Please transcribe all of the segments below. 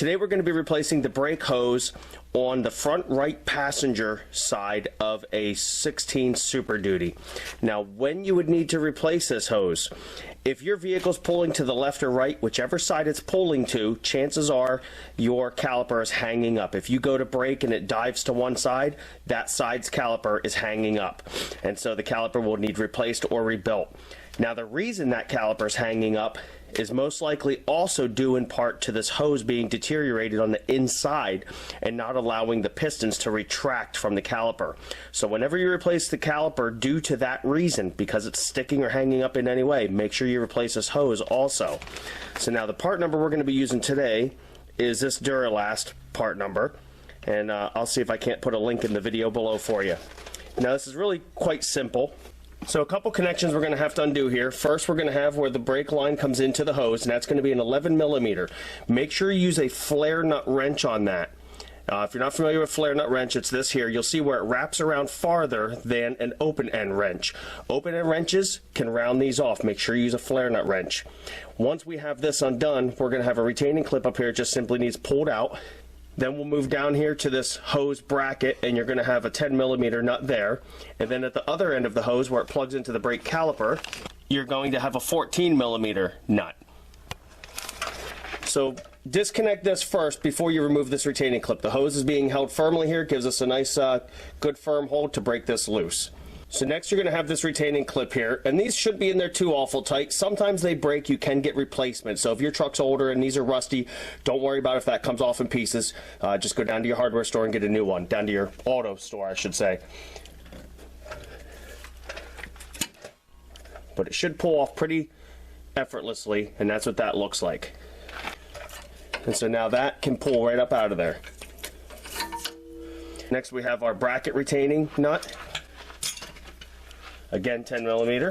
Today we're going to be replacing the brake hose on the front right passenger side of a 16 SuperDuty. Now, when you would need to replace this hose, if your vehicle's pulling to the left or right, whichever side it's pulling to, chances are your caliper is hanging up. If you go to brake and it dives to one side, that side's caliper is hanging up. And so the caliper will need replaced or rebuilt. Now, the reason that caliper is hanging up is most likely also due in part to this hose being deteriorated on the inside and not allowing the pistons to retract from the caliper. So whenever you replace the caliper due to that reason, because it's sticking or hanging up in any way, make sure you replace this hose also. So now the part number we're going to be using today is this Duralast part number, and I'll see if I can't put a link in the video below for you. Now this is really quite simple. So a couple connections we're going to have to undo here. First, we're going to have where the brake line comes into the hose, and that's going to be an 11 millimeter. Make sure you use a flare nut wrench on that. If you're not familiar with flare nut wrench, it's this here. You'll see where it wraps around farther than an open end wrench. Open end wrenches can round these off. Make sure you use a flare nut wrench. Once we have this undone, we're going to have a retaining clip up here. It just simply needs pulled out. Then we'll move down here to this hose bracket, and you're going to have a 10 millimeter nut there. And then at the other end of the hose, where it plugs into the brake caliper, you're going to have a 14 millimeter nut. So disconnect this first before you remove this retaining clip. The hose is being held firmly here. It gives us a nice good firm hold to break this loose. So next you're going to have this retaining clip here, and these should be in there too awful tight. Sometimes they break, you can get replacement. So if your truck's older and these are rusty, don't worry about if that comes off in pieces. Just go down to your hardware store and get a new one. Down to your auto store, I should say. But it should pull off pretty effortlessly, and that's what that looks like. And so now that can pull right up out of there. Next we have our bracket retaining nut. Again, 10 millimeter.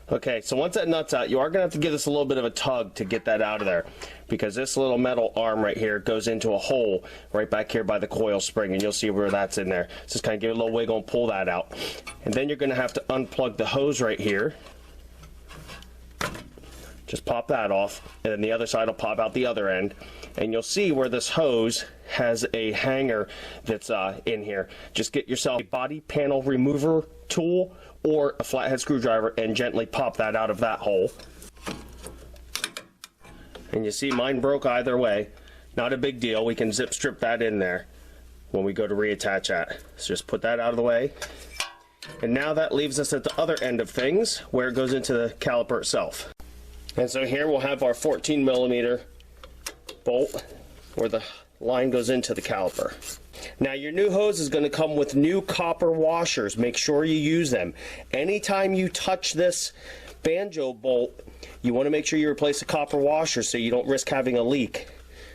Okay, so once that nut's out, you are going to have to give this a little bit of a tug to get that out of there, because this little metal arm right here goes into a hole right back here by the coil spring, and you'll see where that's in there. So just kind of give it a little wiggle and pull that out. And then you're going to have to unplug the hose right here. Just pop that off, and then the other side will pop out the other end. And you'll see where this hose has a hanger that's in here. Just get yourself a body panel remover tool or a flathead screwdriver and gently pop that out of that hole. And you see mine broke either way. Not a big deal. We can zip strip that in there when we go to reattach that. So just put that out of the way. And now that leaves us at the other end of things where it goes into the caliper itself. And so here we'll have our 14 millimeter bolt where the line goes into the caliper. Now your new hose is going to come with new copper washers. Make sure you use them. Anytime you touch this banjo bolt, you want to make sure you replace the copper washer so you don't risk having a leak.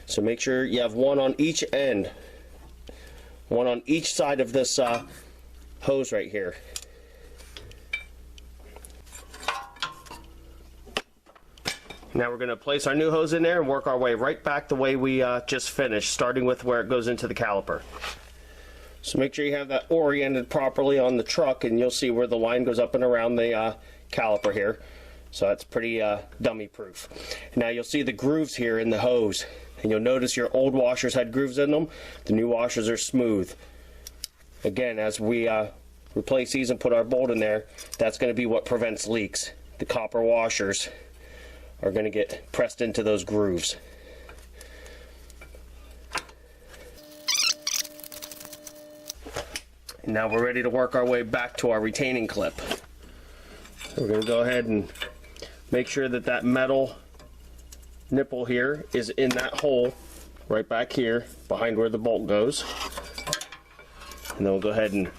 So make sure you have one on each end, one on each side of this hose right here. Now we're going to place our new hose in there and work our way right back the way we just finished, starting with where it goes into the caliper. So make sure you have that oriented properly on the truck, and you'll see where the line goes up and around the caliper here. So that's pretty dummy proof. Now you'll see the grooves here in the hose, and you'll notice your old washers had grooves in them. The new washers are smooth. Again, as we replace these and put our bolt in there, that's going to be what prevents leaks. The copper washers are going to get pressed into those grooves. And now we're ready to work our way back to our retaining clip. So we're going to go ahead and make sure that that metal nipple here is in that hole right back here behind where the bolt goes. And then we'll go ahead and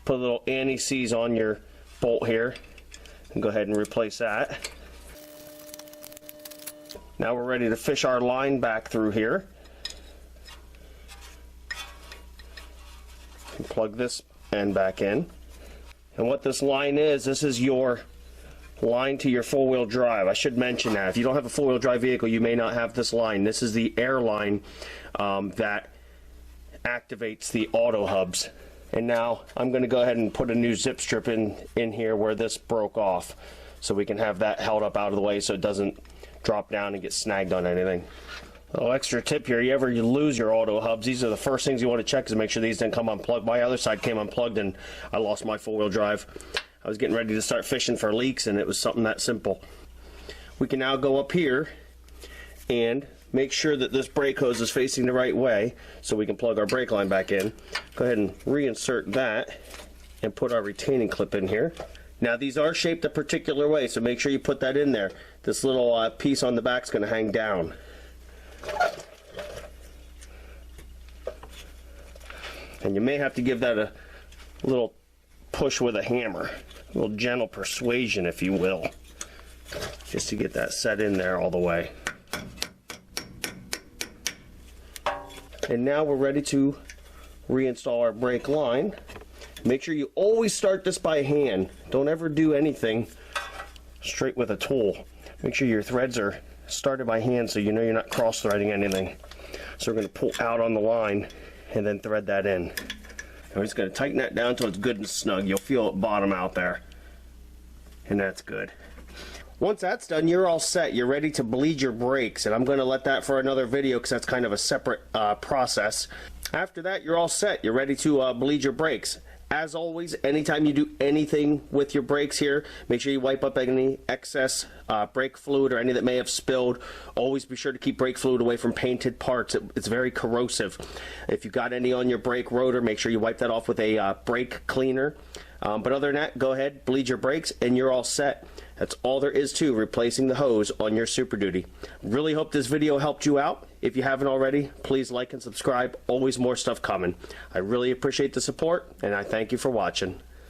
put a little anti-seize on your bolt here and go ahead and replace that. Now we're ready to fish our line back through here. And plug this end back in. And what this line is, this is your line to your four-wheel drive. I should mention that. If you don't have a four-wheel drive vehicle, you may not have this line. This is the air line that activates the auto hubs. And now I'm going to go ahead and put a new zip strip in here where this broke off, so we can have that held up out of the way so it doesn't drop down and get snagged on anything. Little extra tip here, you lose your auto hubs, these are the first things you want to check, is make sure these didn't come unplugged. My other side came unplugged and I lost my four-wheel drive. I was getting ready to start fishing for leaks and it was something that simple. We can now go up here and make sure that this brake hose is facing the right way so we can plug our brake line back in. Go ahead and reinsert that and put our retaining clip in here. Now these are shaped a particular way, so make sure you put that in there. This little piece on the back is going to hang down. And you may have to give that a little push with a hammer, a little gentle persuasion if you will, just to get that set in there all the way. And now we're ready to reinstall our brake line. Make sure you always start this by hand. Don't ever do anything straight with a tool. Make sure your threads are started by hand so you know you're not cross-threading anything. So we're going to pull out on the line and then thread that in. And we're just going to tighten that down until it's good and snug. You'll feel it bottom out there. And that's good. Once that's done, you're all set. You're ready to bleed your brakes, and I'm going to let that for another video because that's kind of a separate process. After that, you're all set. You're ready to bleed your brakes. As always, anytime you do anything with your brakes here, make sure you wipe up any excess brake fluid or any that may have spilled. Always be sure to keep brake fluid away from painted parts. It's very corrosive. If you got any on your brake rotor, make sure you wipe that off with a brake cleaner. But other than that, go ahead, bleed your brakes, and you're all set. That's all there is to replacing the hose on your SuperDuty. Really hope this video helped you out. If you haven't already, please like and subscribe. Always more stuff coming. I really appreciate the support, and I thank you for watching.